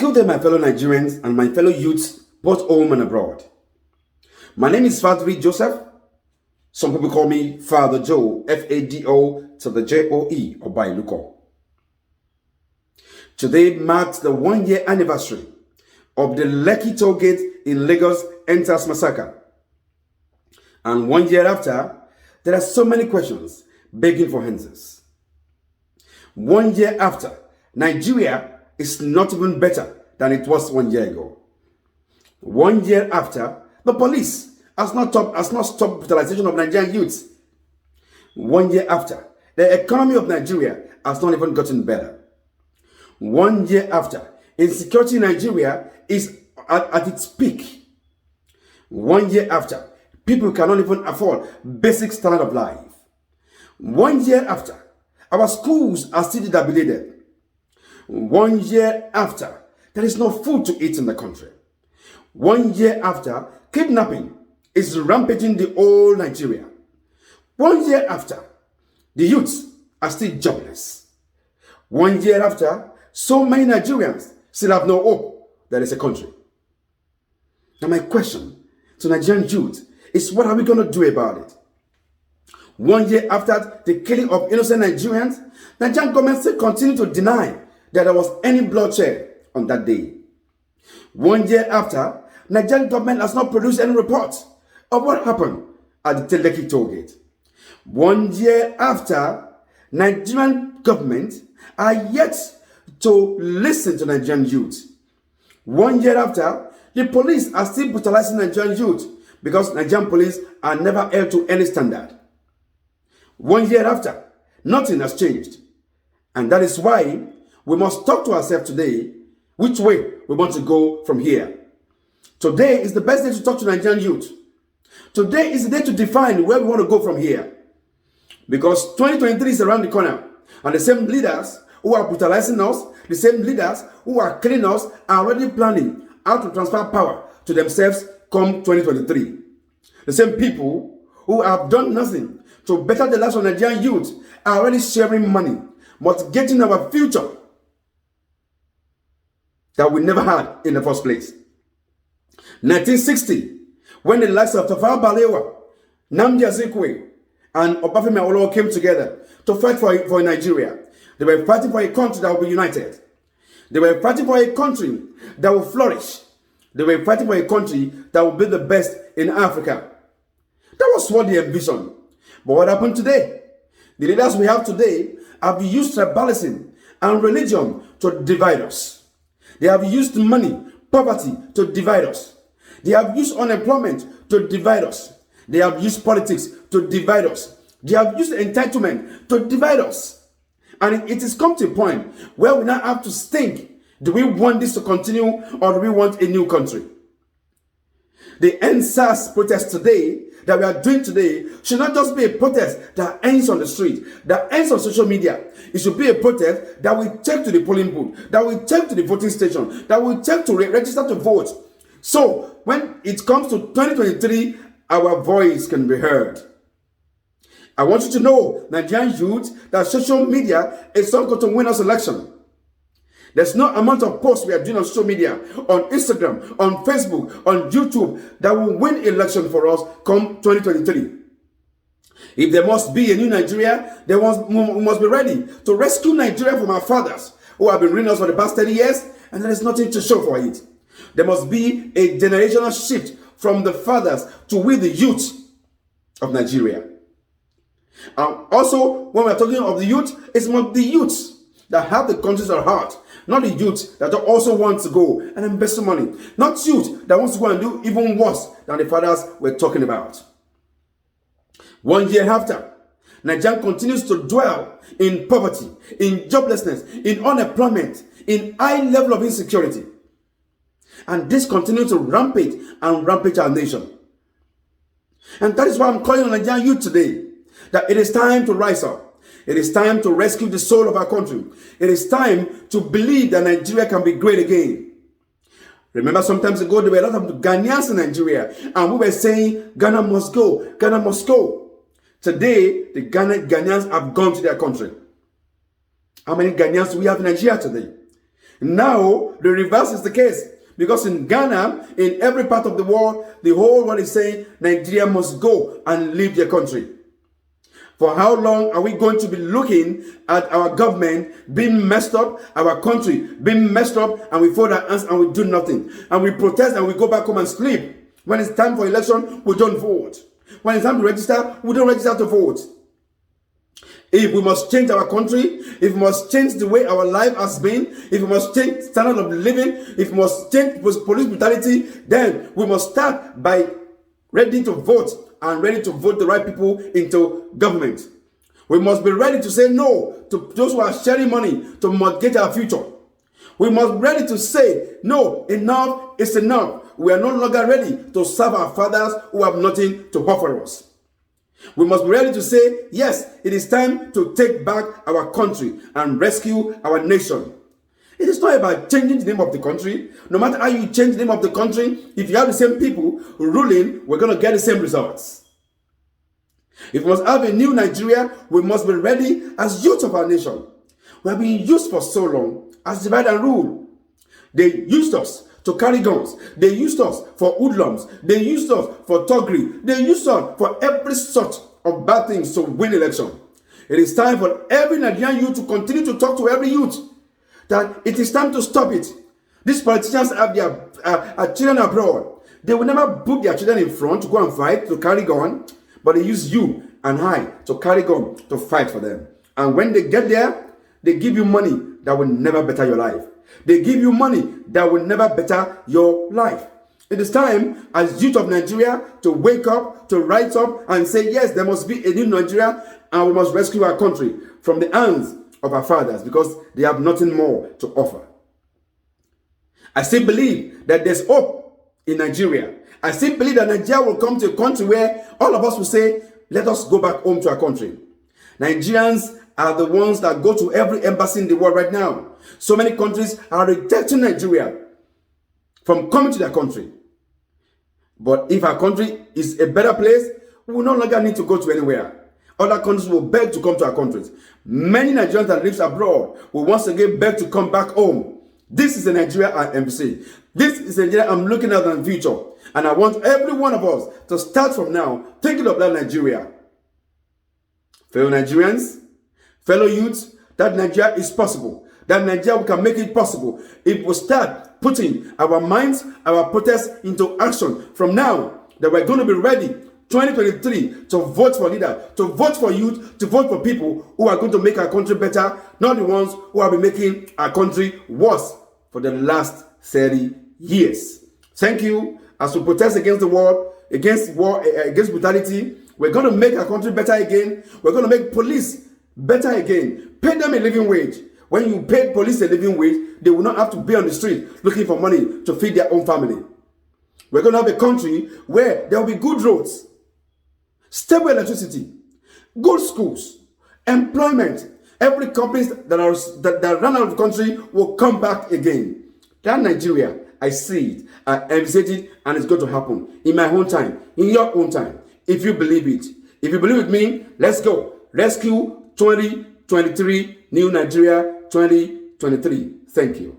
Good day, my fellow Nigerians and my fellow youths, both home and abroad. My name is Father Joseph. Some people call me Father Joe, Fado to the Joe, or by Luko. Today marks the 1-year anniversary of the Lekki toll gate in Lagos Endsars massacre. And 1 year after, there are so many questions begging for answers. 1 year after, Nigeria is not even better than it was 1 year ago. 1 year after, the police has not stopped brutalization of Nigerian youths. 1 year after, the economy of Nigeria has not even gotten better. 1 year after, insecurity in Nigeria is at its peak. 1 year after, people cannot even afford basic standard of life. 1 year after, our schools are still dilapidated. 1 year after, there is no food to eat in the country. 1 year after, kidnapping is rampaging the whole Nigeria. 1 year after, the youths are still jobless. 1 year after, so many Nigerians still have no hope there is a country. Now my question to Nigerian youth is, what are we going to do about it? 1 year after the killing of innocent Nigerians, Nigerian government still continue to deny that there was any bloodshed on that day. 1 year after, Nigerian government has not produced any report of what happened at the Lekki toll gate. 1 year after, Nigerian government are yet to listen to Nigerian youth. 1 year after, the police are still brutalizing Nigerian youth because Nigerian police are never held to any standard. 1 year after, nothing has changed. And that is why we must talk to ourselves today which way we want to go from here. Today is the best day to talk to Nigerian youth. Today is the day to define where we want to go from here. Because 2023 is around the corner. And the same leaders who are brutalizing us, the same leaders who are killing us, are already planning how to transfer power to themselves come 2023. The same people who have done nothing to better the lives of Nigerian youth are already sharing money, getting our future that we never had in the first place. 1960, when the likes of Tafawa Balewa, Nnamdi Azikiwe, and Obafemi Awolowo came together to fight for Nigeria. They were fighting for a country that will be united. They were fighting for a country that will flourish. They were fighting for a country that will be the best in Africa. That was what they envisioned. But what happened today? The leaders we have today have used tribalism and religion to divide us. They have used money, poverty to divide us. They have used unemployment to divide us. They have used politics to divide us. They have used entitlement to divide us. And it has come to a point where we now have to think, do we want this to continue or do we want a new country? The Endsars protest today that we are doing today should not just be a protest that ends on the street, that ends on social media. It should be a protest that we take to the polling booth, that we take to the voting station, that we take to register to vote. So when it comes to 2023, our voice can be heard. I want you to know, Nigerian youth, that social media is not going to win us election. There's no amount of posts we are doing on social media, on Instagram, on Facebook, on YouTube, that will win election for us come 2023. If there must be a new Nigeria, we must be ready to rescue Nigeria from our fathers who have been ruining us for the past 30 years, and there is nothing to show for it. There must be a generational shift from the fathers to we the youth of Nigeria. Also, when we're talking of the youth, it's not the youths that have the countries at heart, not the youth that also want to go and invest money, not youth that wants to go and do even worse than the fathers we're talking about. 1 year after, Nigeria continues to dwell in poverty, in joblessness, in unemployment, in high level of insecurity. And this continues to rampage our nation. And that is why I'm calling on Nigerian youth today, that it is time to rise up. It is time to rescue the soul of our country. It is time to believe that Nigeria can be great again. Remember, some time ago, there were a lot of Ghanaians in Nigeria, and we were saying, Ghana must go, Ghana must go. Today, the Ghanaians have gone to their country. How many Ghanaians do we have in Nigeria today? Now, the reverse is the case. Because in Ghana, in every part of the world, the whole world is saying Nigeria must go and leave their country. For how long are we going to be looking at our government being messed up, our country being messed up, and we fold our hands and we do nothing? And we protest and we go back home and sleep. When it's time for election, we don't vote. When it's time to register, we don't register to vote. If we must change our country, if we must change the way our life has been, if we must change standard of living, if we must change police brutality, then we must start by ready to vote and ready to vote the right people into government. We must be ready to say no to those who are sharing money to mortgage our future. We must be ready to say no, enough is enough. We are no longer ready to serve our fathers who have nothing to offer us. We must be ready to say, yes, it is time to take back our country and rescue our nation. It is not about changing the name of the country. No matter how you change the name of the country, if you have the same people ruling, we're going to get the same results. If we must have a new Nigeria, we must be ready as youth of our nation. We have been used for so long as divide and rule. They used us to carry guns. They used us for hoodlums. They used us for thuggery. They used us for every sort of bad things to win election. It is time for every Nigerian youth to continue to talk to every youth that it is time to stop it. These politicians have their children abroad. They will never put their children in front to go and fight, to carry gun, but they use you and I to carry gun to fight for them. And when they get there, they give you money that will never better your life. They give you money that will never better your life. It is time as youth of Nigeria to wake up, to rise up and say, yes, there must be a new Nigeria and we must rescue our country from the hands of our fathers because they have nothing more to offer. I still believe that there's hope in Nigeria. I still believe that Nigeria will come to a country where all of us will say, let us go back home to our country. Nigerians are the ones that go to every embassy in the world right now. So many countries are rejecting Nigeria from coming to their country. But if our country is a better place, we will no longer need to go to anywhere. Other countries will beg to come to our countries. Many Nigerians that live abroad will once again beg to come back home. This is the Nigeria I am seeing. This is the Nigeria I'm looking at in the future. And I want every one of us to start from now thinking of that Nigeria. Fellow Nigerians, fellow youths, that Nigeria is possible. That Nigeria we can make it possible if we start putting our minds, our protests into action from now. That we're going to be ready 2023 to vote for leaders, to vote for youth, to vote for people who are going to make our country better, not the ones who have been making our country worse for the last 30 years. Thank you. As we protest against the war, against brutality, we're going to make our country better again. We're going to make police better again. Pay them a living wage. When you pay police a living wage, they will not have to be on the street looking for money to feed their own family. We're going to have a country where there will be good roads, stable electricity, good schools, employment. Every company that run out of the country will come back again. That Nigeria, I see it, I envisage it, and it's going to happen in my own time, in your own time, if you believe it. If you believe with me, let's go. Rescue 2023, New Nigeria 2023. Thank you.